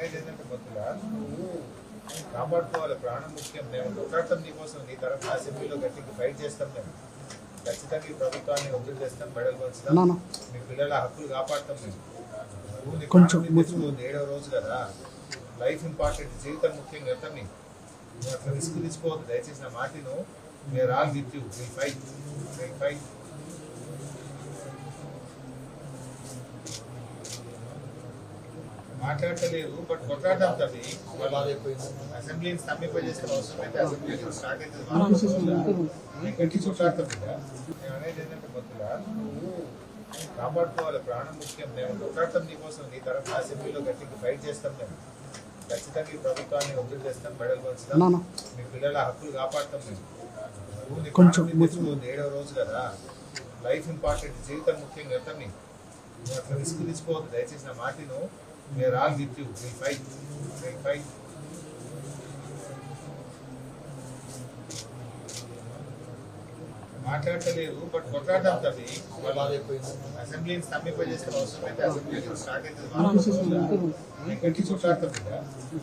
అనేది ఏంటంటే మొత్తంగా నువ్వు కాపాడుకోవాలి, ప్రాణం ముఖ్యం. మేము కొట్లాడతాం నీకోసం, నీ తరఫున అసెంబ్లీలో గట్టిగా ఫైట్ చేస్తాం. మేము ఖచ్చితంగా ఈ ప్రభుత్వాన్ని ఒత్తిడి చేస్తాం, మెడల్ పంచుతాం, మీ పిల్లల హక్కులు కాపాడుతాం. మేము నువ్వు నీ ప్రాణం తెచ్చుకోవద్దు, 7వ రోజు కదా, లైఫ్ ఇంపార్టెంట్, జీవితం ముఖ్యం కదా. నువ్వు అట్లా రిస్క్ తీసుకోవద్దు దయచేసి, నా మాటను. We are all with you, will fight, will fight. మాట్లాడలేదు బట్ కొట్లాడతాం తల్లి. అసెంబ్లీని స్తంభింపజేస్తే అవసరం అయితే అసెంబ్లీ స్టార్ట్ అవుతుంది, గట్టి కొట్లాడతాం. మేము అనేది ఏంటంటే మొత్తంగా నువ్వు కాపాడుకోవాలి, ప్రాణం ముఖ్యం. మేము కొట్లాడతాం నీకోసం, నీ తరఫున అసెంబ్లీలో గట్టిగా ఫైట్ చేస్తాం. మేము ఖచ్చితంగా ఈ ప్రభుత్వాన్ని ఒత్తిడి చేస్తాం, మెడల్ పంచుతాం, మీ పిల్లల హక్కులు కాపాడుతాం. మేము నువ్వు నీ ప్రాణం తెచ్చుకోవద్దు, 7వ రోజు కదా, లైఫ్ ఇంపార్టెంట్, జీవితం ముఖ్యం కదా. నువ్వు అట్లా రిస్క్ తీసుకోవద్దు దయచేసి, నా మాటను. We are all with you, will fight, will fight. మాట్లాడలేదు బట్ కొట్లాడతాం తల్లి. అసెంబ్లీని స్తంభింపజేస్తే అవసరం అయితే అసెంబ్లీ స్టార్ట్ అవుతుంది, గట్టి కొట్లాడతాం.